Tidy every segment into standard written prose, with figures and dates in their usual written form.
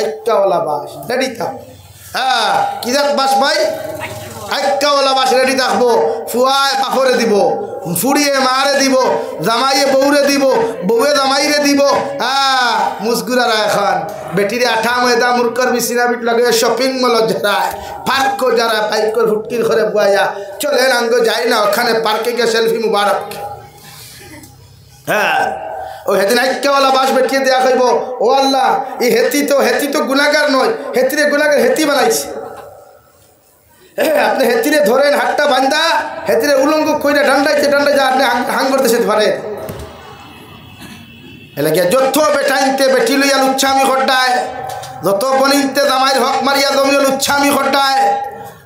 আইক্কাওয়ালা বাস ready থাক। হ্যাঁ কি জাত বাস ভাই? আইক্কাওয়ালা বাস রেডি থাকবো। ফুয়ায় পাখরে দিব, ফুড়িয়ে মারে দিব, জামাইয়ে বউরে দিব, বউয়ে জামাইরে দিব। হ্যাঁ মুসগুরারা এখন বেটিরে আঠা ময়দা মুরকর বিছিনা বিট লাগে শপিং মলত যারায় পার্ক যারা বাইকর হুটকির ঘরে বুয়াইয়া চলেন আঙ্গ যাই না ওখানে পার্কে গিয়ে সেলফি মুবারক। হ্যাঁ ও হেতিন আইক্কাওয়ালা বাস বেটিয়ে দেয়া কইব ও আল্লাহ এই হেতি তো গুনাহগার নয়, হেতিরে গুনাহগার হেতি বানাইছে। আপনি হেতিরে ধরেন হাতটা বান্ধা হেতিরে উলঙ্গ কইরা ডান্ডাইতে যা আপনি হাং করতেছে পারে এলাকা যত বেটাইনতে বেটি লইয়া লুচ্ছামি খড্ডায়, যত বনিনতে জামাইর হক মারিয়া জমিও লুচ্ছামি খড্ডায়,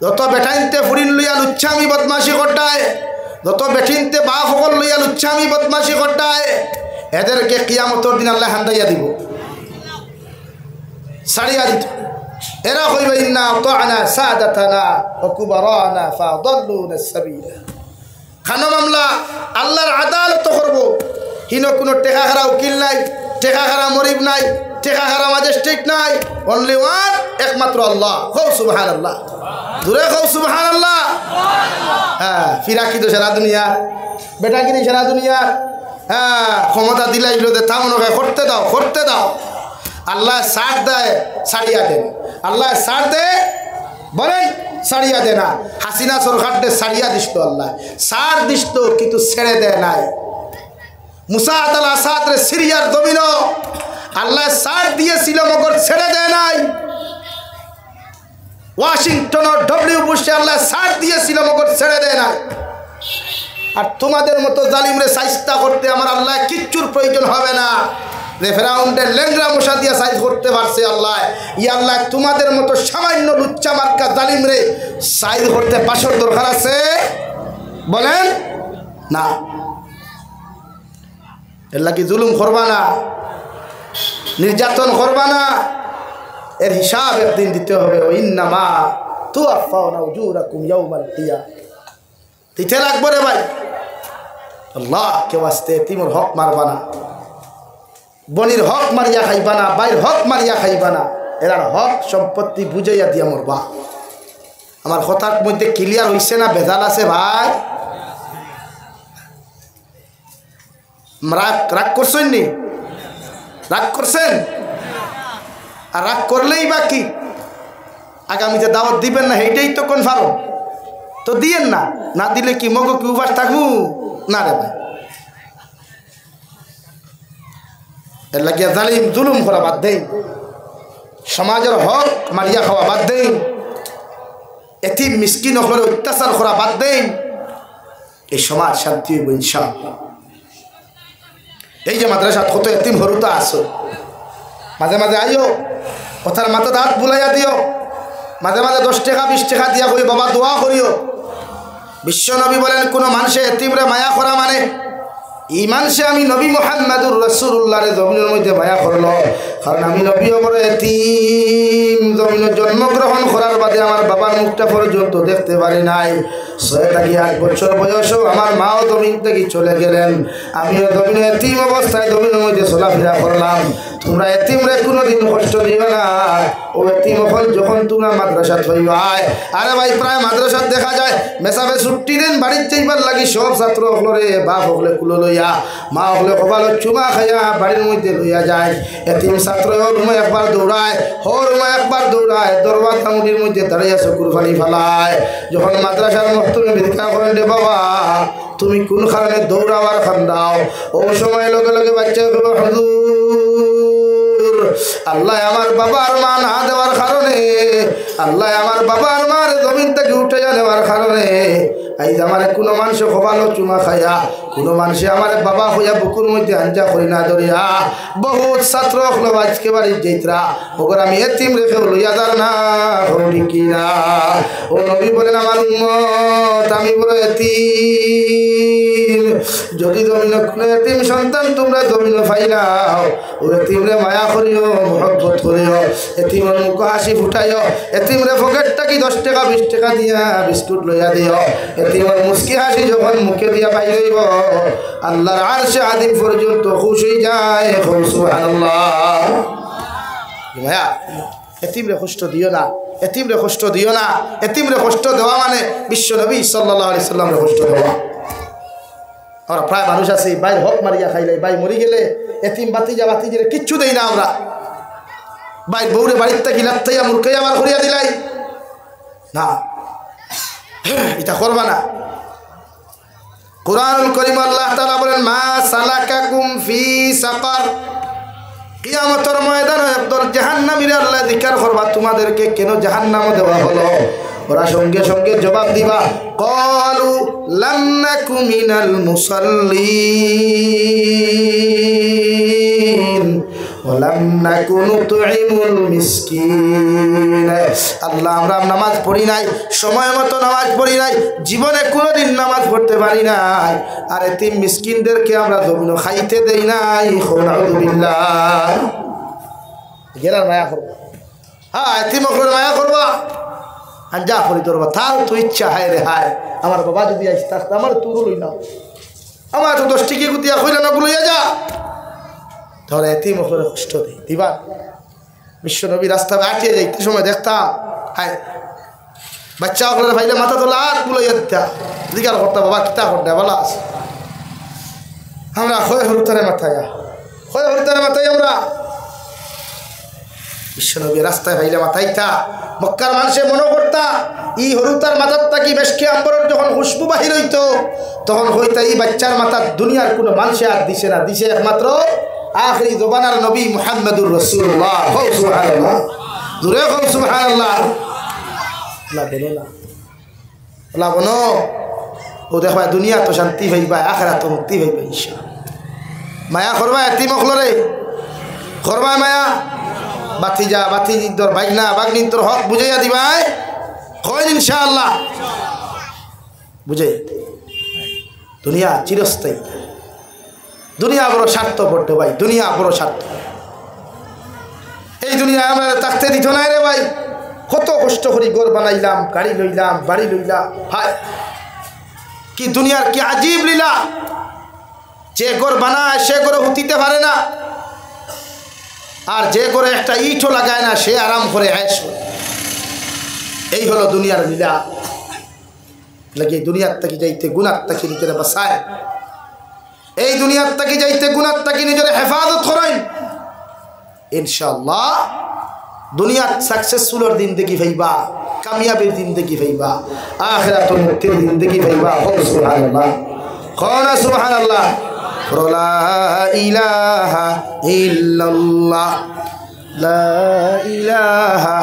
যত বেটাইনতে ফুরিন লইয়া লুচ্ছামি বদমাশি খড্ডায়, যত বেঠিনতে বাপ সকল লইয়া লুচ্ছামি বদমাশি খড্ডায়, এদেরকে কিয়ামতের দিন আল্লাহ হান্দাইয়া দিব, সারিয়া দিত। এরা কইবে ইন্না আতা'না সাদাতানা ওয়া কুবারানা ফাদাল্লুনা সাবিলা। খানো মামলা আল্লাহর আদালত করব। হিন কোনো টেকা খারা উকিল নাই, টেকা খারা মরিব নাই, টেকা খারা ম্যাজিস্ট্রেট নাই, অনলি ওয়ান একমাত্র আল্লাহ। কও সুবহানাল্লাহ, দূরে কও সুবহানাল্লাহ। হ্যাঁ ফিরা কি তো সারা দুনিয়া, বেটা কি সারা দুনিয়া। হ্যাঁ ক্ষমতা দিলাই দে থামনকে করতে দাও। আল্লাহ সার দেয় সারিয়া দেন, আল্লাহ সার দেয় বলেন সারিয়া দে না। হাসিনা সরকারদের সারিয়া দিস আল্লাহ সার দিস কিন্তু ছেড়ে দেয় নাই। মুসা আল আসাদ সিরিয়ার জমিন আল্লাহ সার দিয়েছিল মগর ছেড়ে দেয় নাই। ওয়াশিংটন ডব্লিউ বুশে আল্লাহ সার দিয়েছিল মগর ছেড়ে দেয় নাই। আর তোমাদের মতো জালিমরে সাইস্তা করতে আমার আল্লাহ কিচ্ছুর প্রয়োজন হবে না। ফেরাউনের লেংরা মশা দিয়া সাইজ করতে পারছে আল্লাহ। ই আল্লাহ তোমাদের মতো সামান্য লুচ্চা মার্কা জালিমরে সাইজ করতে পাশর দরকার আছে বলেন না। এর লাগি জুলুম করবা না, নির্যাতন করবা না, এর হিসাব একদিন দিতে হবে। ইন্নামা তুওয়াফাউনা উজুরাকুম ইয়াউমাল কিয়ামা। দিতে লাগবে রে ভাই। আল্লাহ কে ওয়াস্তে তিমুর হক মারবা না, বনির হক মারিয়া খাইবা না, বাইর হক মারিয়া খাইবা না। এরার হক সম্পত্তি বুঝাইয়া দিয়া মরবা। আমার কথার মধ্যে ক্লিয়ার হইছে না ভেজাল আছে ভাই? রাগ করছেন নি? রাগ করছেন? আর রাগ করলেই বা কি আগামীতে দাওয়াত দিবেন না সেইটাই তো কনফার্ম। তো দিয়েন না, না দিলে কি মগো কি উপাস থাকবো না রে ভাই। এর লাগিয়া জালিম জুলুম করা বাদ দেই, সমাজের হক মারিয়া খাওয়া বাদ দেই, এতিম মিসকিন হলে অত্যাচার করা বাদ দেই। এই সমাজ শান্তি হইব ইনশাআল্লাহ। এই যে মাদ্রাসাত কত এতিম হরুতা আসো, মাঝে মাঝে আইও, কথার মাথা দাঁত বুলাইয়া দিও, মাঝে মাঝে 10 টাকা 20 টাকা দিয়া করি বাবা দোয়া করিও। বিশ্বনবী বলেন কোনো মানুষে এতিমরে মায়া করা মানে এই মানুষে আমি নবী মুহাম্মদুর রাসূলুল্লাহর জমিনের মধ্যে মায়া করলো। কারণ আমি নবী বড় এতিম জমিনে জন্মগ্রহণ করার বাদে আমার বাবার মুখটা পর্যন্ত দেখতে পারি নাই। 6 থেকে 8 বছর বয়সেও আমার মাও জমিন থেকে চলে গেলেন। আমিও জমিনে এতিম অবস্থায় জমিনের মধ্যে চলাফেরা করলাম। তোমরা এতিমরে কোনোদিন কষ্ট দিবে না। ও এতিম হল যখন তোমরা মাদ্রাসাত হইবা। আরে ভাই প্রায় মাদ্রাসাত দেখা যায় মেসাবে ছুটি দিন বাড়ির যাইবার লাগি সব ছাত্র হলরে বাপ হলে কুলো লইয়া, মা হলে কপালত চুমা খাইয়া বাড়ির মধ্যে লইয়া যায়। এতিম ছাত্র রুমে একবার দৌড়ায়, রুমে একবার দৌড়ায়, দরবার কামুটির মধ্যে দাঁড়িয়ে চকুর পানি ফেলায়। যখন মাদ্রাসার মস্তমে ভিক্ষা করেন রে বাবা তুমি কোন কারণে দৌড়াবার খান্দাও, ও সময় লগে লগে বাচ্চা হুজুর আল্লাহ আমার বাবার মা না দেওয়ার কারণে, আল্লাহ আমার বাবার মার জমিন থেকে উঠে যাওয়ার কারণে আইজ আমার কোনো মানুষ খোবালো চুমা খাইয়া, কোনো মানুষে আমার বাবা হইয়া বুকুর মধ্যে আঞ্জা করি না ধরিয়া বহুত ছাত্র হলো আজকে বাড়ির যেতরা ওগর আমি এতিম রেখে লইয়া যার না কি না। ও নবী বলেন আমার উম্মত আমি বড় এতিম, যদি জমিন কোনো এতিম সন্তান তোমরা জমিনে ফাইলাও ও এতিমরে মায়া করিও, মহব্বত করিও, এতিমের মুখ হাসি ফুটাইও, এতিমরে পকেটটা কি 10 টাকা 20 টাকা দিয়া বিস্কুট লইয়া দিও। এতিমের মুস্কি হাসি যখন মুখে দিয়া পাই হইব আল্লাহর আরশে আদিম পর্যন্ত খুশ হয়ে যায়। সুবহানাল্লাহ। মায়া এতিমরে কষ্ট দিও না, এতিমরে কষ্ট দিও না। এতিমরে কষ্ট দেওয়া মানে বিশ্ব নবী সাল্লাল্লাহু আলাইহি সাল্লামরে কষ্ট দেওয়া। আমরা প্রায় মানুষ আছি বাইর হক মারিয়া খাইলে, বাই মরি গেলে এতিম বাতিজা কিচ্ছু দেই না আমরা। বাইর বউরে বাড়ির থেকে লাত্তাইয়া মুরকাইয়া আমার করিয়া দিলাই না, এটা করবা না। কুরআনুল কারীম আল্লাহ তাআলা বলেন মা সালাকাকুম ফি সাকার, কিয়ামতের ময়দানে একদল জাহান্নামীরা আল্লাহ জিকির করবা তোমাদেরকে কেন জাহান্নামে দেওয়া হলো? ওরা সঙ্গে সঙ্গে জবাব দিবা ক্বালু লাম নাকু মিনাল মুসাল্লিন ওয়া লাম নাকু নুতঈমুল মিসকিন। আল্লাহ আমরা নামাজ পড়ি নাই, সময় মতো নামাজ পড়ি নাই, জীবনে কোনোদিন নামাজ পড়তে পারি নাই, আর এতিম মিসকিনদেরকে আমরা জমিন খাইতে দেই নাই। আলহামদুলিল্লাহ গেলার মায়া করবা, হ্যাঁ এতিম ওপরে মায়া করবা, যা করি তোর তার তো ইচ্ছা হায় রে হায় আমার বাবা যদি আসতে আসতে আমার তুরু লই না, আমার তো 10 টিকি গুতিয়া হইল না গুলো যা, তাহলে এতিম ওপরে কষ্ট দিই দিবা। বিশ্ব নবী রাস্তা আটিয়ে যাইতে সময় দেখতাম হায় বাচ্চা ওপরে ভাইলে মাথা তোলা আর গুলো দিতা জিজ্ঞাসা করতাম বাবা কিতা করতে বলা আছে। আমরা হয় হরুতারে মাথায় আমরা বিশ্বনবী রাস্তায় ভাইলে মাথাইতা, মক্কার মানুষে মনে করতা ই হরুতার মাথার তাকি বেশকে আম্বরের যখন খুশবু বাহির হইতো তখন হইতা এই বাচ্চার মাথা দুনিয়ার কোনো মানুষে আর দিছে না, দিছে একমাত্র আখিরি জবানার নবী মুহাম্মদুর রাসূলুল্লাহ। সুবহানাল্লাহ, জোরে কও সুবহানাল্লাহ। না বলো না, আল্লাহ বলো ও দেখবা দুনিয়া তো শান্তি পাইবা, আখিরাত তো মুক্তি পাইবা ইনশাআল্লাহ। মায়া করবা এতিম অখলরে, করবা মায়া বাতিজা বাতিজির বাইনা বাগনির তোর হক বুঝাইয়া দিবাই কইন ইনশাআল্লাহ বুঝে। দুনিয়া চিরস্থায়ী, দুনিয়া বড় স্বার্থ পড়তো ভাই, দুনিয়া বড় স্বার্থ। এই দুনিয়া আমরা থাকতে দিত না রে ভাই, কত কষ্ট করি ঘর বানাইলাম, গাড়ি লইলাম, বাড়ি লইলাম, হায় কি দুনিয়ার কি আজীব লীলা। যে ঘর বানায় সে ঘরে হুতিতে পারে না, আর যে করে একটা ইটও লাগায় না সে আরাম করে আয়েশ। এই হলো দুনিয়ার লীলা। লাগে দুনিয়ার থেকে যাইতে গুনার থেকে নিজের বাসায়, এই দুনিয়ার থেকে যাইতে গুনার থেকে নিজের হেফাজত করেন ইনশাআল্লাহ। দুনিয়ার সাকসেসফুলের দিন দেখি ভাইবা, কামিয়াবির দিন দেখি ভাইবা, আখিরাতুল মুক্তির দিন দেখি ভাইবা। সুবহানাল্লাহ, কোন সুবহানাল্লাহ। লা ইলাহা ইল্লাল্লাহ, লা ইলাহা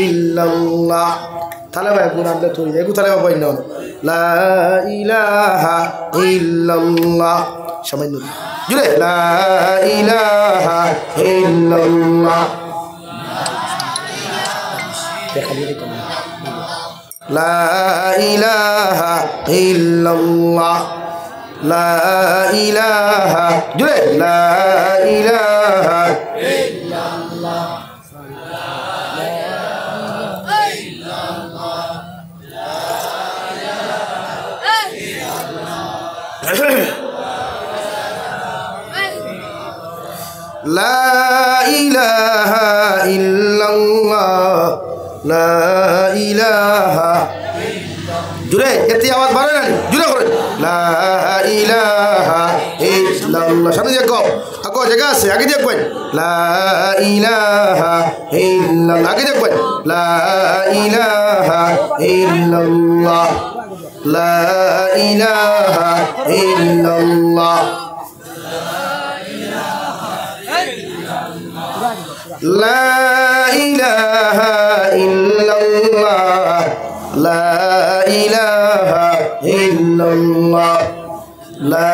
ইল্লাল্লাহ। তাহলে ভাই গুনাহলে তুই দেখো তাহলে ভাই না, লা ইলাহা ইল্লাল্লাহ সামান্য জুড়ে, লা ইলাহা ইল্লাল্লাহ, লা ইলাহা ইল্লাল্লাহ, লা ইলাহা জুড়ে, লা ইলাহা ইল্লাল্লাহ, লা ইলাহা ইল্লাল্লাহ, লা ইলাহা জুড়ে এতে আওয়াজ বাড়ে না, জুড়ে করে লা ইলাহা ইল্লাল্লাহ। সামনে দেখো আগো জায়গা আছে, আগে দেখবেন লা ইলাহা ইল্লাল্লাহ, আগে দেখবেন লা ইলাহা ইল্লাল্লাহ, লা ইলাহা ইল্লাল্লাহ, লা ইলাহা ইল্লাল্লাহ, লা ইলাহা ইল্লাল্লাহ, লা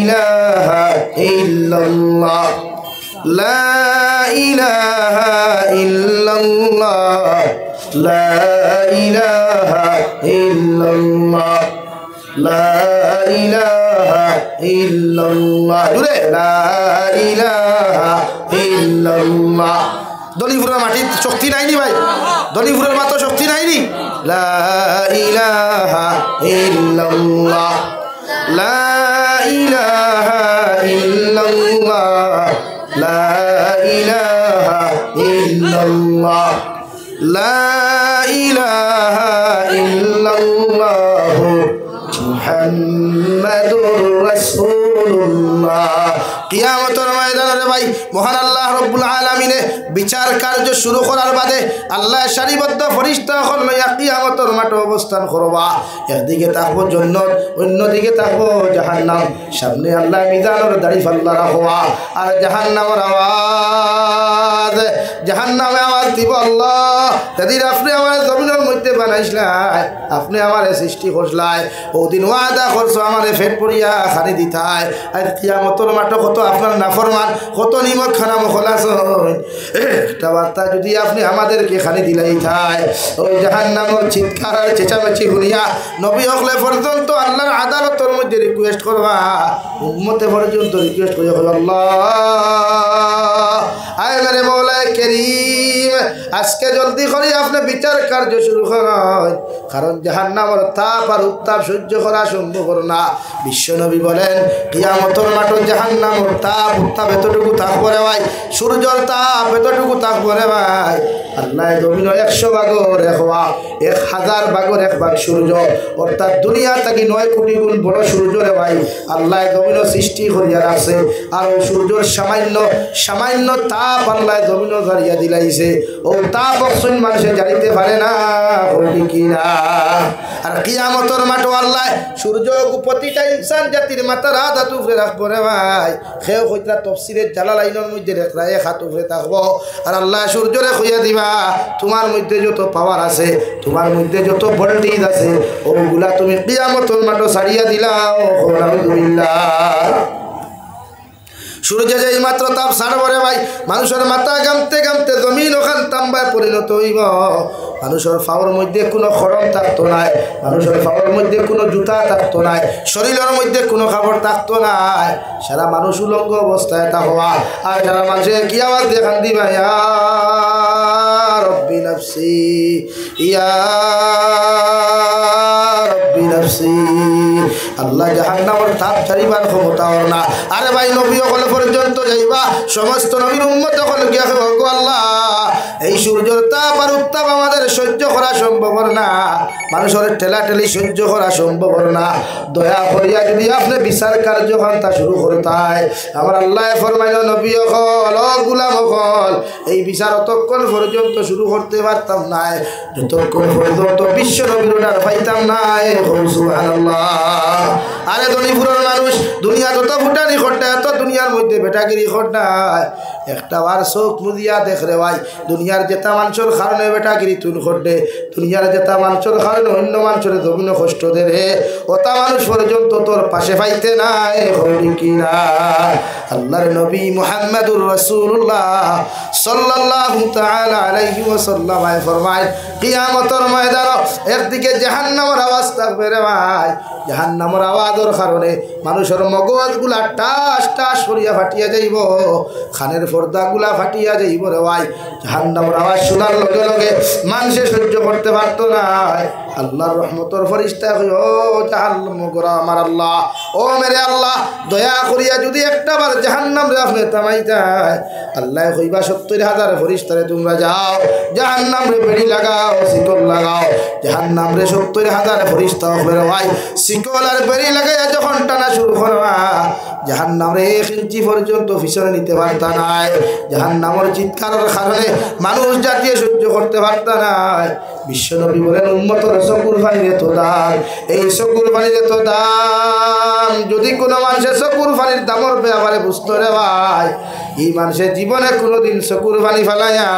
ইলাহা ইল্লাল্লাহ, লা ইলাহা ইল্লাল্লাহ, লা ইলাহা ইল্লাল্লাহ, লা ইলাহা ইল্লাল্লাহ, জুড়ে লা ইলাহা ইল্লাল্লাহ। দলিপুরের মাটির শক্তি নাইনি ভাই, দলিপুরের মাত্র শক্তি নাইনি। লা ইলাহা ইল্লাল্লাহ, লা ইলাহা ইল্লাল্লাহ, লা ইলাহা ইল্লাল্লাহ। ইল্লাল্লাহ লা ইলাহা ইল্লাল্লাহ মুহাম্মাদুর রাসূলুল্লাহ। কিয়ামতের ময়দানে ভাই মহান আল্লাহ রব্বুল আলামিনে বিচার কার্য শুরু করার বাদে আল্লাহ সারিবদ্ধ ফেরেশতা হল লইয়া কিয়ামতের মাঠে অবস্থান করবা। একদিকে থাকবো জান্নাত, অন্যদিকে থাকবো জাহান্নাম। সামনে আল্লাহ মিজানের দাড়ি ফাল্লা রাখবা আর জাহান্নামের আওয়াজ, জাহান্নামে আওয়াজ দিব, আল্লাহ যদি আপনি আমার জমিনের মধ্যে বানাইছিলাই, আপনি আমার সৃষ্টি করছিলাই, ওদিন ওয়াদা করছো আমার ফেট পড়িয়া খানি দিতাই। আর কিয়ামতের মাঠে কত আপনার নাফরমান, কত নিমক খানা মখলাস একটা বার্তা যদি আপনি আমাদেরকে খানি দিলাই থাই, ওই জাহান্নামের চিৎকার আর চেঁচামেচি শুনিয়া নবী হকলে পর্যন্ত আল্লাহর আদালতের মধ্যে রিকোয়েস্ট করবা, উম্মতে পর্যন্ত রিকোয়েস্ট করে আল্লাহ আয় মেরে মৌলায় করিম, আজকে জলদি করে আপনি বিচার কার্য শুরু করেন, কারণ জাহান্নামের তাপ আর উত্তাপ সহ্য করা সম্ভব না। বিশ্বনবী বলেন কিয়ামতের মাঠে জাহান্নামের তাপ উত্তাপ এতটুকু থাকবো রে ভাই, সূর্যের তাপ এতটুকু থাকবো রে ভাই। আল্লাহ জমিন 100 ভাগের 1 ভাগ, 1000 ভাগের 1 ভাগ সূর্য, অর্থাৎ দুনিয়া থেকে 9 কোটি গুণ বড় সূর্য রে ভাই আল্লাহ জমিন সৃষ্টি করিয়া রাখছে। আর ওই সূর্যের সামান্য তাপ আল্লাহ জমিন ঝাড়িয়া দিলাইছে, ও তাপ অকসুন মানুষে জানিতে পারে না কিনা। আর কিয়ামতের মাঠে আল্লাহ সূর্য প্রতিটা ইনসান জাতির মাথার হাত উপরে রাখবো রে ভাই। সেও কইতা তফসিরের জালালাইনের মধ্যে রেখরা 1 হাত উপরে থাকবো। আর আল্লাহ সূর্যরে কইয়া দিবা তোমার মধ্যে যত পাওয়ার আছে, তোমার মধ্যে যত ভোল্টেজ আছে, ওগুলা তুমি কিয়ামতের মাঠে ছাড়িয়া দিলাও। আলহামদুলিল্লাহ। সূর্য যেই মাত্র তাপ ছাড়ব রে ভাই, মানুষের মাথা গামতে গামতে জমিন ওখান তাম্বায় পরিণত হইব। মানুষের পাওয়ার মধ্যে কোনো খড়ম থাকতো নাই, মানুষের পাওয়ার মধ্যে কোনো জুতা থাকতো নাই, শরীরের মধ্যে কোনো খাবার থাকতো নাই, সারা মানুষ উলঙ্গ অবস্থায় থাকবা। আর সারা মানুষের কি আওয়াজ দিয়ে কান দিবা, ইয়া রব্বি নফসি ইয়া রব্বি নফসি। আল্লাহ জাহান্নামের তাপ ছাড়িবার ক্ষমতা ওর না। আরে ভাই নবী হলে পর্যন্ত যাইবা, সমস্ত নবীর উম্মত হলে গিয়া গো আল্লাহ এই সূর্যের তাপ আর উত্তাপ আমাদের সহ্য করা সম্ভব না, মানুষের ঠেলাঠেলি সহ্য করা সম্ভব না। দয়া করিয়া যদি আপনি বিচার কার্যক্ষমতা শুরু করতাই, আমার আল্লাহ ফরমাইল নবী হল গুলাম হল এই বিচার অতক্ষণ পর্যন্ত শুরু করতে পারতাম নাই যতক্ষণ পর্যন্ত বিশ্ব নবীর ডার পাইতাম নাই। সুবহানাল্লাহ। আরে ধনীপুরের মানুষ দুনিয়া যত ফুটানি খরটা এত দুনিয়ার মধ্যে বেটাগিরি খরটায় একটা বার চোখ মুদিয়া দেখ রে ভাই, দুনিয়ার যেটা মানুষের কারণে বেটাগিরি তুল খরডে, দুনিয়ার যেটা মানুষের কারণে অন্য মানুষের জমিন কষ্ট দে রে, ওটা মানুষ পর্যন্ত তোর পাশে পাইতে নাই কিনা। আল্লাহর নবী মুহাম্মদুর রাসূলুল্লাহ সাল্লাল্লাহু তাআলা আলাইহি ওয়াসাল্লাম ফরমায় কিয়ামতের ময়দানে একদিকে জাহান্নামের আওয়াজ থাকবে রে ভাই, জাহান্নামের আওয়াজের কারণে মানুষের মগজগুলা টাস টাস করিয়া ফাটিয়া যাইব, খানের পর্দাগুলা ফাটিয়া যাইব রে ভাই। জাহান্নামের আওয়াজ শোনার লগে লগে মানুষে সহ্য করতে পারত না। আল্লাহর রহমতের ফেরেশতা কই ও জাহান্নাম গোরা আমার আল্লাহ, ও মেরে আল্লাহ দয়া করিয়া যদি একটা বার জাহান্নাম রে আপনি থামাইতাই, আল্লাহ কইবা 70,000 ফেরেশতারে তোমরা যাও জাহান্নাম রে বেড়ি লাগাও, শিকল লাগাও। জাহান্নাম রে 70,000 ফেরেশতা হবে রে ভাই, শিকল আর বেড়ি লাগাইয়া যখন টানা শুরু করবা জাহান্নাম রে 1 ইঞ্চি পর্যন্ত পিছনে নিতে পারতা নাই। জাহান্নামের চিৎকারের কারণে মানুষ জাতীয় সহ্য করতে পারতা নাই। বিশ্বনবী বলেন উম্মতের চকুর পানির এত দাম, এই চকুর পানির এত দাম যদি কোনো মানুষের চকুর পানির দামের ব্যাপারে বুঝতো রে ভাই, এই মানুষের জীবনে কোনোদিন চকুর পানি ফেলাইয়া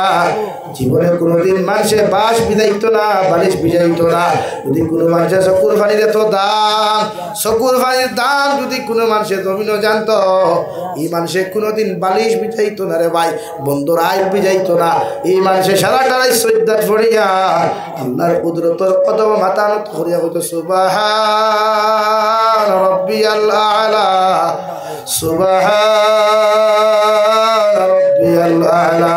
জীবনে কোনোদিন মানুষের বাস বিজাইতো না, বালিশ বিজাইতো না। যদি কোনো মানুষের চকুর পানির এত দাম, চকুর পানির দাম যদি কোনো মানুষের জমিনও জানতো, এই মানুষের কোনোদিন বালিশ বিজাইতো না রে ভাই, বন্ধুর আয় বিজাইতো না। এই মানুষের সারাটারাই সজ্জাত পড়িয়া আল্লাহর কুদরতের কদম মাথা নত করিয়া কইতো সুবহান রাব্বিয়াল আলা, সুবহান রাব্বিয়াল আলা।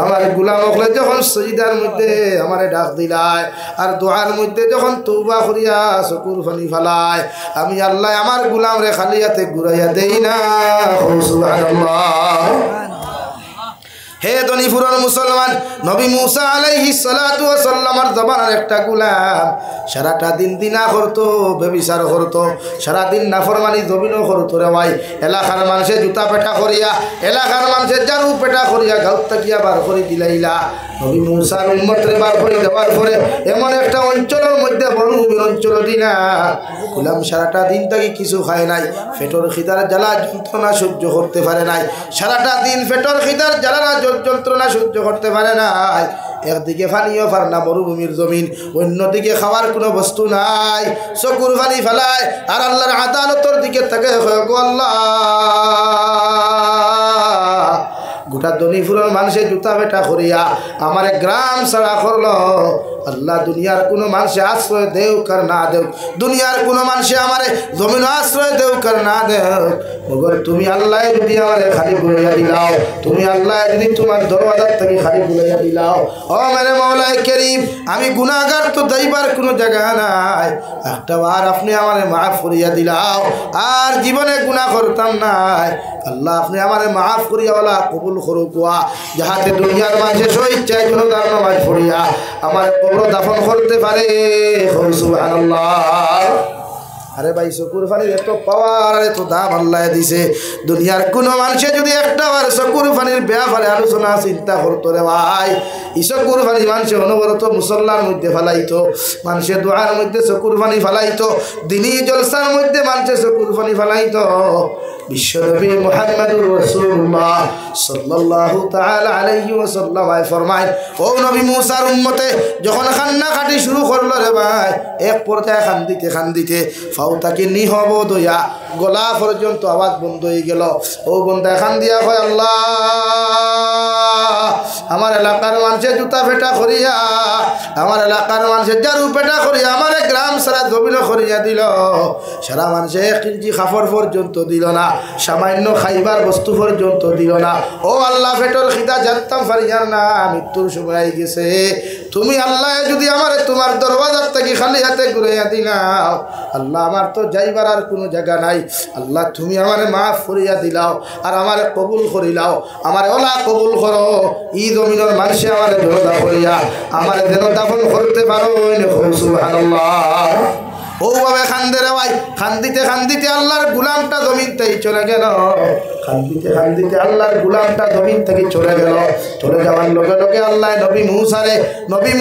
আমার গোলাম হলে যখন সজিদার মধ্যে আমারে ডাক দিলায় আর দোয়ার মধ্যে যখন তওবা করিয়া চকুর পানি ফেলায়, আমি আল্লাহ আমার গোলাম রে খালি হাতে ঘুরাইয়া দেই না। সুবহানাল্লাহ। হে দনিপুরের মুসলমান, নবী মুসা আলাইহিস সালাতু ওয়াস সালামের জবানের একটা গোলাম সারাটা দিন দিনা করতো, ব্যভিচার করতো, সারাদিন নাফরমানি জমিনও করতো রে ভাই। এলাকার মানুষের জুতা পেটা করিয়া, এলাকার মানুষের জারু পেটা করিয়া গাঁত তাকিয়া বার করে দিলাইলা। নবী মুসার উম্মতরে বার করে দেওয়ার পরে এমন একটা অঞ্চলের মধ্যে বনভূমির অঞ্চল দিনা গোলাম সারাটা দিন তাকে কিছু খায় নাই, পেটর খিদার জ্বালা যন্ত্রণা সহ্য করতে পারে নাই, সারাটা দিন পেটর খিদার জ্বালা যন্ত্রণা সহ্য করতে পারে নাই। একদিকে পানিও পার না মরুভূমির জমিন, অন্যদিকে খাওয়ার কোনো বস্তু নাই, চকুর পানি ফেলায় আর আল্লাহর আদালতের দিকে তাকে আল্লাহ গোটা দনিপুরের মানুষের জুতা বেটা করিয়া আমার গ্রাম ছাড়া করলো। আল্লাহ দুনিয়ার কোনো মানুষে আশ্রয় দেও কার না দেও, দুনিয়ার কোনো মানুষে আমার জমিন আশ্রয় দেও কার না দেও, মগর তুমি আল্লাহ যদি আমার খালি বুলাইয়া দিলাও, তুমি আল্লাহ যদি তোমার দরওয়াজার থেকে খালি বুলাইয়া দিলাও। ও মেরে মওলাই করিম, আমি গুনাহগার তো যাইবার কোনো জায়গা নাই, একটা বার আপনি আমার মাফ করিয়া দিলাও, আর জীবনে গুনাহ করতাম নাই। আল্লাহ আপনি আমার মাফ করিয়া ওলা কবুল করুকা, যাহাতে দুনিয়ার মাঝে স্বেচ্ছায় জনতার নামাজ পড়িয়া আমার কবর দাফন করতে পারে। সুবহানাল্লাহ। আরে ভাই, চকুর পানির এত পাওয়ার আর এত দাম আল্লাহ দিছে, দুনিয়ার কোনো মানুষে যদি একটা বার চকুর পানির ব্যাপারে আলোচনা চিন্তা করতো রে ভাই, এই চকুর পানি মানুষের অনবরত মুসল্লার মধ্যে ফেলাইতো, মানুষের দোয়ার মধ্যে চকুর পানি ফেলাইতো, দিনই জলসার মধ্যে মানুষের চকুর পানি ফেলাইতো। বিশ্বনবী মুহাম্মদুর রাসূলুল্লাহ সাল্লাল্লাহু তাআলা আলাইহি ওয়াসাল্লাম ফরমায়, ও নবী মুসার উম্মতে যখন কান্নাকাটি শুরু করলো রে ভাই, এক পর্যায়ে কান্দিতে ফাউতাকে নিহবদ হইয়া গলা পর্যন্ত আওয়াজ বন্ধ হয়ে গেল। ও বন্ধা খান দিয়া কয়, আল্লাহ আমার এলাকার মানুষের জুতা পেটা করিয়া, আমার এলাকার মানুষের জারু পেটা করিয়া আমার গ্রাম সারা জমিন করিয়া দিল, সারা মানুষে এক ইঞ্চি কাপড় পর্যন্ত দিল না, সামান্য খাইবার বস্তু পর্যন্ত দিল না। ও আল্লাহ, পেটর খিদা জানতাম পারিয়ার না, মৃত্যুর সময় আই গেছে, তুমি আল্লাহ যদি আমার তোমার দরওয়াজার থেকে খালি হাতে ঘুরাইয়া দিলাও, আল্লাহ আমার তো যাইবার আর কোনো জায়গা নাই, আল্লাহ তুমি আমার মাফ করিয়া দিলাও আর আমার কবুল করিলাও, আমার ওলা কবুল করো, ই জমিনের মানুষে আমার জনতা করিয়া আমার যেন দাফন করতে পারো। সুবহানাল্লাহ। ওভাবে খান্দে রে ভাই, খান্দিতে আল্লাহর গুলামটা জমিন থেকে চলে গেল, খান্দিতে আল্লাহর গুলামটা জমিন থেকে চলে গেল। চলে যাওয়ার লগে লগে আল্লাহ নবী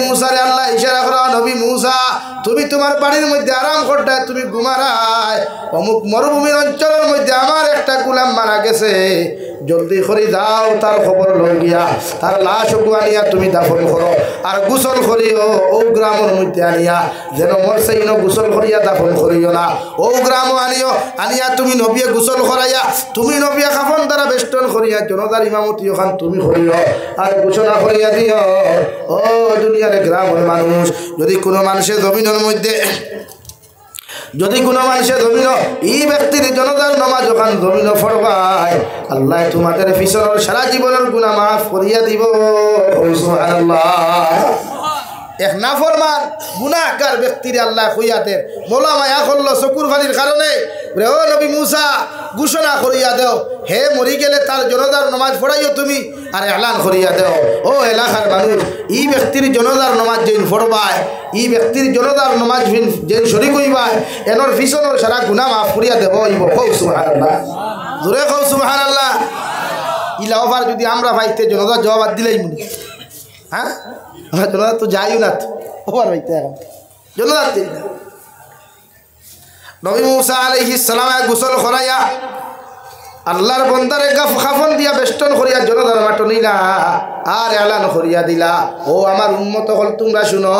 মুসারে আল্লাহ ইশারা করা, নবী মুসা তুমি তোমার বাড়ির মধ্যে আরাম করতে, তুমি ঘুমারায়, অমুক মরুভূমির অঞ্চলের মধ্যে আমার একটা গুলাম মারা গেছে, জলদি করে যাও তার খবর লই গিয়া তার লাশ আনিয়া তুমি দাফন করো, আর গোসল করিও ও গ্রামের মধ্যে আনিয়া, যেন মরছে ইনো গোসল করিয়া দাফন করিও না, ও গ্রাম আনিয়া তুমি নবিয়ে গোসল করাইয়া, তুমি নবিয়া কাফন দ্বারা বেষ্টন করিয়া জনতার ইমামতি ওখান তুমি করিও আর ঘোষণা করিয়া দিও। ও দুনিয়ার গ্রামের মানুষ, যদি কোনো মানুষের জমিনের মধ্যে এই ব্যক্তির জনতার নামাজ ওখান জমিন পড়বায়, আল্লাহ তোমাদের পিছনের সারা জীবনের গুনাহ মাফ করিয়া দিব। সুবহানাল্লাহ। এক নাফরমান গুনাহগার ব্যক্তির আল্লাহ কইয়াতে মোলা মায়া করলো চকুর পানির কারণে, ও নবী মুসা ঘোষণা করিয়া দেও, হে মরি গেলে তার জনতার নামাজ পড়াইও তুমি, আর এলান করিয়া দেও, ও এলাকার মানুষ এই ব্যক্তির জনতার নামাজ যেন পড়বায়, এই ব্যক্তির জনতার নামাজ যেন শরীক হইবায়, এনর পিছনের সারা গুনাহ মাফ করিয়া দেব। সুবহানাল্লাহ, জোরে কও সুবহানাল্লাহ। ইলা ওভার যদি আমরা ভাইতে জনতার জবাব দিলেই মনে, হ্যাঁ জনতা তো যাইও না, তো ওভার ভাইতে এখন জনতা নবী মুসা আলাইহিস সালাম গোসল করাইয়া আল্লাহর বন্দারে খাফন দিয়া বেষ্টন করিয়া জনতার মাঠ নিলা আর এলান করিয়া দিলা, ও আমার উম্মত হল তোমরা শুনো,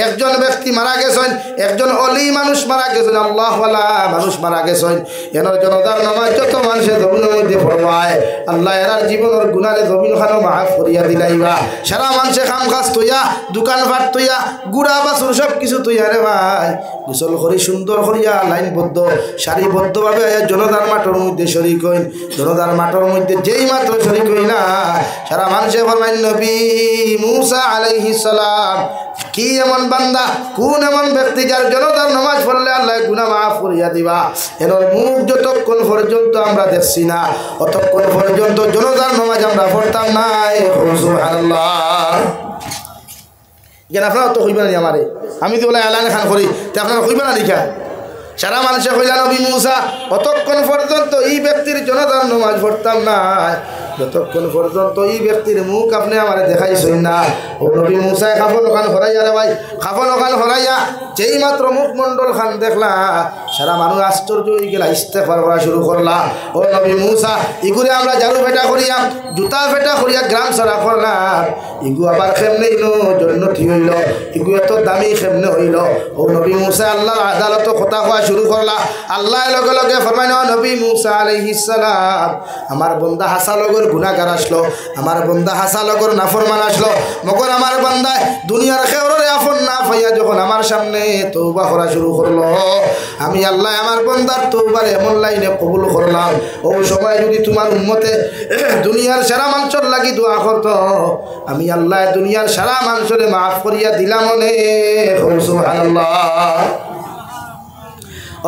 একজন ব্যক্তি মারা গেছেন, একজন অলি মানুষ মারা গেছেন, আল্লাহওয়ালা মানুষ মারা গেছেন, এনার জনতার নামাজ যত মানুষের জমিনের মধ্যে পড়বায়, আল্লাহ এরার জীবনের গুণারে জমিন খানো মাফ করিয়া দিলাইবা। সারা মানুষে কাম কাজ তৈয়া, দোকানপাট তৈয়া, গুড়া বাছুর সব কিছু তৈয়া রে ভাই, গোসল করি সুন্দর করিয়া লাইনবদ্ধ সারিবদ্ধভাবে জনতার মাঠের মধ্যে শরিক হইন। জনতার মাঠের মধ্যে যেই মাত্র শরিক হই না, সারা মানুষে ফরমাইন নবী মুসা আলাইহিস সালাম কি এমন বান্দা, কোন এমন ব্যক্তি যার জনতার নামাজ পড়লে আল্লাহ গুনাহ মাফ করিয়া দিবা। এর মুখ যতক্ষণ পর্যন্ত আমরা দেখছি না অতক্ষণ পর্যন্ত জনতার নামাজ আমরা পড়তাম না। সুবহানাল্লাহ। কেন আপনারা তো হইবে না আমারে, আমি তো বলে এলান খান করি, তো আপনারা হইবে না লিখা। সারা মানুষে কইলা নবী মুসা অতক্ষণ পর্যন্ত এই ব্যক্তির জনতার নামাজ পড়তাম না যতক্ষণ পর্যন্ত এই ব্যক্তির মুখ আপনি আমার দেখাইছেন না। ও নবী মুসায় খাফন খান হরাইয়া রে ভাই, খাফন খান হরাইয়া যেই মাত্র মুখমণ্ডল খান দেখলা সারা মানুষ আশ্চর্য হয়ে গেলা, ইস্তেগফার করা শুরু করলা। ও নবী মুসা ইগুরে আমরা ঝাড়ু ফেটা করিয়া জুতা ফেটা করিয়া গ্রাম ছাড়া করলাম, ইগু আবার কেমনে ইনো জন্য ঠিক হইল, ইগু এত দামি কেমনে হইল। ও নবী মুসা আল্লাহর আদালত কথা কওয়া শুরু করলা। আল্লাহ লগে লগে ফরমাইল নবী মুসা আলাইহিস সালাম আমার বন্দা হাসা লগর গুনাহগার আসলো, আমার বন্দা হাসা লগর নাফরমান আসলো, মগর আমার বান্দায় দুনিয়ার খেওরে আফন না পাইয়া যখন আমার সামনে তওবা করা শুরু করলো, আমি আল্লাহ আমার বন্দার তওবার এমন লাইনে কবুল করলাম। ও সময় যদি তোমার উম্মতে দুনিয়ার সারা মানুষের লাগি দোয়া করত, আমি আল্লাহ দুনিয়ার সারা মানুষের মাফ করিয়া দিলাম। সুবহানাল্লাহ।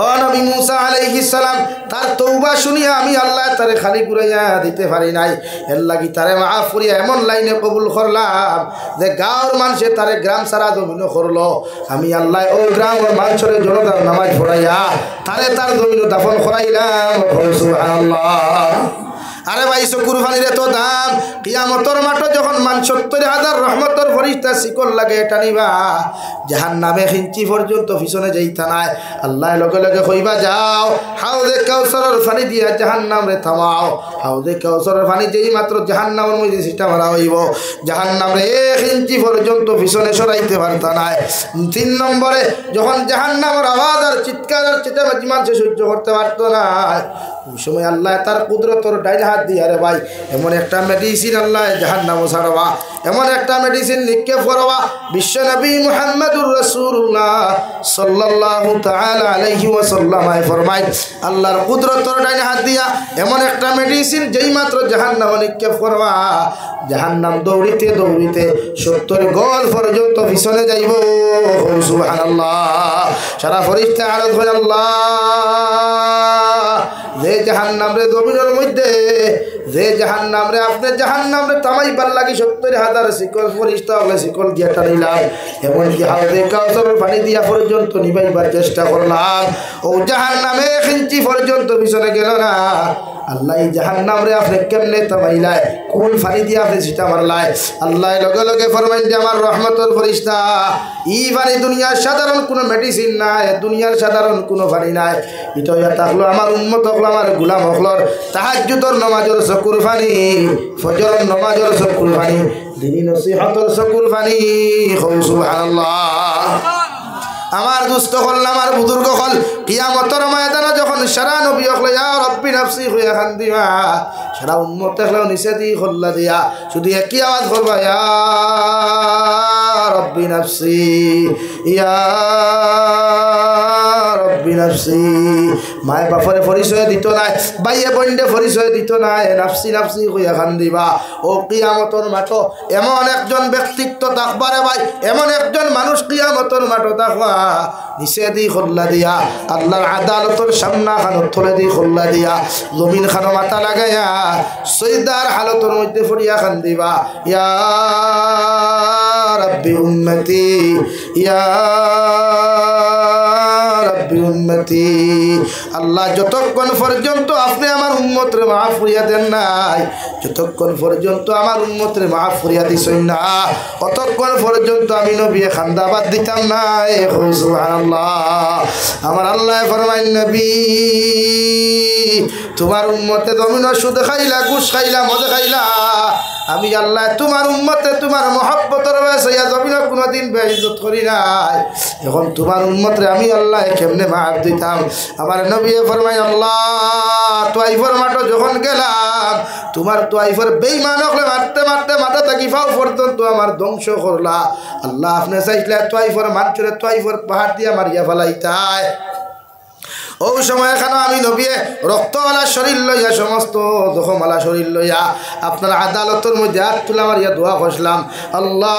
ও নবী মুসা আলাইহিস সালাম তার তওবা শুনিয়া আমি আল্লাহ তারে খালি ঘুরাইয়া দিতে পারি নাই, এর লাগি তারে মাফ করিয়া এমন লাইনে কবুল করলাম যে গাঁওর মানুষে তারে গ্রাম সারা জমিন করলো, আমি আল্লাহ ওই গ্রামের মানুষের জনতার নামাজ পড়াইয়া তারে তার জমিন দাফন করাইলাম। সুবহানাল্লাহ। আরে ভাই চকুর পানির এত দাম, কিয়ামতের মাঠে যখন ৭০,০০০ রহমতের ফেরেশতা শিকল লাগে টানিবা, জাহান্নামে ইঞ্চি পর্যন্ত পিছনে যাইতা নাই। আল্লাহ লগে লগে কইবা যাও হাউজে কাউসারের পানি দিয়া জাহান্নামরে থামাও। হাউজে কাউসারের পানি যেই মাত্র জাহান্নামের মধ্যে সিটা মারা হইব, জাহান্নামরে ১ ইঞ্চি পর্যন্ত পিছনে সরাইতে পারতা নাই। ৩ নম্বরে যখন জাহান্নামের আওয়াজ আর চিৎকার আর চেঁচামেচি মানুষ সহ্য করতে পারত না, ওই সময় আল্লাহ তার কুদরতর ডাইন হাত দিয়ে আরে ভাই এমন একটা মেডিসিন আল্লাহ জাহান্নাম ছাড়বা, এমন একটা মেডিসিন নিক্ষেপ করবা। বিশ্ব নবী মুহাম্মদুর রাসূলুল্লাহ সাল্লাল্লাহু তাআলা আলাইহি ওয়াসাল্লাম ফরমায় আল্লাহর কুদরতর ডাইন হাত দিয়া এমন একটা মেডিসিন যেই মাত্র জাহান্নাম নিক্ষেপ করবা, জাহান্নাম দৌড়িতে দৌড়িতে ৭০ গজ পর্যন্ত পিছনে যাইব। সুবহানাল্লাহ। সারা ফেরেশতা আরজ করে আল্লাহ যে জাহান্নামরে জমিনের মধ্যে যে জাহান্নামরে আপনি জাহান্নামরে তামাইবার লাগি ৭০,০০০ শিকল ফেরেশতা হলে শিকল দিয়া টানিলাম, এমনকি হাউজে কাউসারের পানি দিয়া পর্যন্ত নিবাইবার চেষ্টা করলাম, ও জাহান্নামে ১ ইঞ্চি পর্যন্ত পিছনে গেল না। আল্লাহ এই জাহান্নামরে আপনি কেমনে থামাইলাই, কোন পানি দিয়ে আপনি সেটা মারলাই? আল্লাহ লগে লগে ফরমাইন যে আমার রহমতের ফেরেশতা ই পানি দুনিয়ার সাধারণ কোনো মেডিসিন নাই, দুনিয়ার সাধারণ কোনো পানি নাই, এটা থাকলো আমার উম্মত হকলো আমার গোলাম হকলর তাহাজ্জুদের নামাজের চকুর পানি, ফজরের নামাজের চকুর পানি, দিনী নসিহতের চকুর পানি। সুবহানাল্লাহ। আমার দুস্থ হল আমার বুজুর্গ হল কিয়ামতের ময়দানে যখন সারা নবী হল ইয়া রব্বি নাফসি হইয়া কান্দিবা, সারা উম্মত দেখলেও নিচে দি হল্লা দিয়া শুধু একই আওয়াজ করবা ইয়া রব্বি নাফসি ইয়া রব্বি নাফসি। মায়ে বাপরে পরিচয় দিত নাই, বাইয়ে বন্ডে পরিচয় দিত নাই, নাফসি নাফসি হইয়া কান্দিবা। ও কিয়ামতের মাঠ এমন একজন ব্যক্তিত্ব থাকবারে ভাই, এমন একজন মানুষ কিয়ামতের মাঠ থাকবা নিচে দি খোল্লা দিয়া আল্লাহর আদালতের সামনা খানত থলে দি খোল্লা দিয়া জমিন খানো মাথা লাগাইয়া সৈদার হালতের মধ্যে ফরিয়া খান দিবা ইয়া রাব্বি উম্মতি ইয়া রাব্বি উম্মতি। আল্লাহ যতক্ষণ পর্যন্ত আপনি আমার উম্মতরে মাফ করিয়া দেন নাই, যতক্ষণ পর্যন্ত আমার উম্মতরে মাফ করিয়া দিছেন না, অতক্ষণ পর্যন্ত আমি নবী খান্দাবাদ দিতাম না। সুবহানাল্লাহ। আমার আল্লাহ ফরমাইন নবী তোমার উম্মতে জমিন সুদ খাইলা, ঘুষ খাইলা, মদ খাইলা, আমি আল্লাহ তোমার উম্মতে তোমার মহব্বতের বয়সে জমিন কোনোদিন বেইজ্জত করি নাই, এখন তোমার উম্মতরে আমি আল্লাহ কেমনে মাফ দিতাম? আমার নবী ফরমাই আল্লাহ তোয়াইফর মাঠে যখন গেলাম তোমার তোয়াইফর বেঈমান হলে মারতে মারতে মাথা থাকি ফাও পর্যন্ত আমার ধ্বংস করলা। আল্লাহ আপনি চাইলে তোয়াইফর মানুষের তোয়াইফর পাহাড় দিয়া মারিয়া ফেলাইতায়। ও সময় এখানে আমি নবী রক্তওয়ালা শরীর লইয়া সমস্ত জখমওয়ালা শরীর লইয়া আপনার আদালতের মধ্যে হাত তুলে আমার ইয়া দোয়া করলাম, আল্লাহুম্মা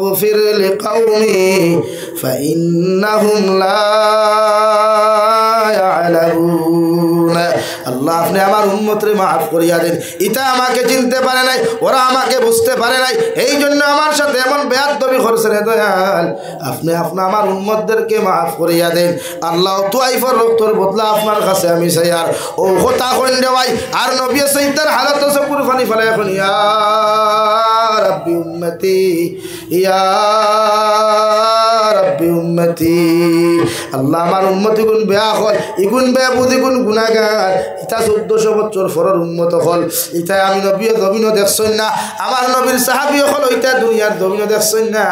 গফির লিকাউমি ফাইন্নাহুম লা ইয়ালামুন। আল্লাহ আপনি আমার উম্মতরে মাফ করিয়া দেন, ইটা আমাকে চিনতে পারে নাই, ওরা আমাকে বুঝতে পারে নাই, এই জন্য আমার সাথে এমন বেয়াদবি করছে রে দয়াল, আপনি আমার উম্মতদেরকে মাফ করিয়া দেন। আল্লাহ তুয়াইফর রক্তর বদলা আপনার কাছে আমি চাই। আর ও কথা কইন দেওয়াই আর নবী সাইয়্যিদার হালত সপুর ফানি ফেলে এখন ইয়া রাব্বি উম্মতি ইয়া রাব্বি উম্মতি। আল্লাহ আমার উম্মতি গুণ বেয়া হল, ইগুণ বেয়া বুঝি গুণ গুণাগার, ইটা 1400 বছর পরের উম্মত হল, ইটা আমি নবীর জমিনও দেখছই না, আমার নবীর সাহাবী হল, ইটা দুনিয়ার জমিনও দেখছই না,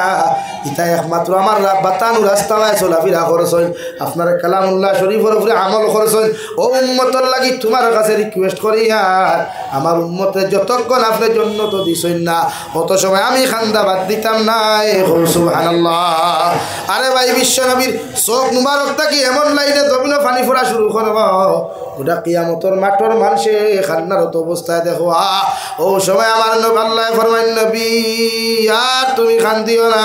ইটা একমাত্র আমার বাতানু রাস্তায় চলাফেরা করছই, আপনার কালামুল্লাহ শরীফের উপরে আমল করছই। ও উম্মতর লাগি তোমার কাছে রিকোয়েস্ট করি, আর আমার উম্মতের যতক্ষণ আপনি জন্নত দিছই না অত সময় আমি খান্দা বাদ দিতাম না। সুবহানাল্লাহ। আরে ভাই বিশ্ব নবীর চোখ মুবারক থাকি এমন লাইনে জমিনও পানি ফোড়া শুরু করব, গোটা কিয়ামতর মাঠর মানুষে খান্নারত অবস্থায় দেখো। ও সময় আমার নবী আল্লাহ ফরমাইন, নবী আর তুমি খান দিও না,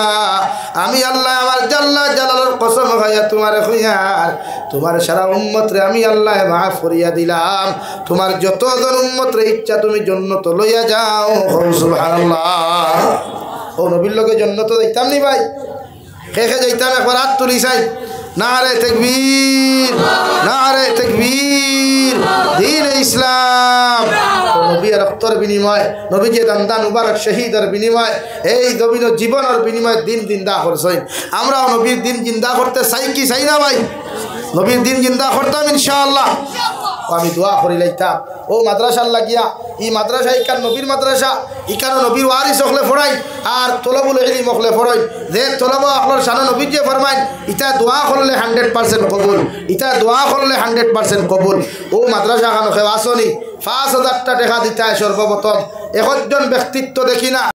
আমি আল্লাহ আমার জাল্লা জালালের কসম খাইয়া তোমার খুইয়ার তোমার সারা উম্মতরে আমি আল্লাহ মাফ করিয়া দিলাম, তোমার যতজন উম্মতরে ইচ্ছা তুমি জান্নাত লইয়া যাও। সুবহানাল্লাহ। ও নবীর লোকে জান্নাত যাইতাম নি ভাই, কে যাইতাম একবার হাত তুলি চাই, নারে তাকবীর নারে তাকবীর, দ্বীন ইসলাম। নবীর রক্তের বিনিময়, নবীজির দান মুবারক শহীদের বিনিময়, এই জমিন জীবনের বিনিময় দিন জিন্দা করছেন। আমরাও নবীর দিন জিন্দা করতে চাই কি চাই না ভাই? নবীর দিন জিন্দা করতাম ইনশাআল্লাহ। আমি দোয়া করি লাইতাম ও মাদ্রাসার লাগিয়া, এই মাদ্রাসা ইকান নবীর মাদ্রাসা, ইকানো নবীর ওয়ারিস হকলে ফড়াই আর তলবুল ইলম হকলে ফড়াই, যে তলব আপনার সানা নবীর যে ফরমাইন ইটা দোয়া করলে 100% কবুল, ইটা দোয়া করলে 100% কবুল। ও মাদ্রাসা খানো খেয়ে আসনি 5000 টাকা দিতে হয় সর্বপ্রথম, একজন ব্যক্তিত্ব দেখি না।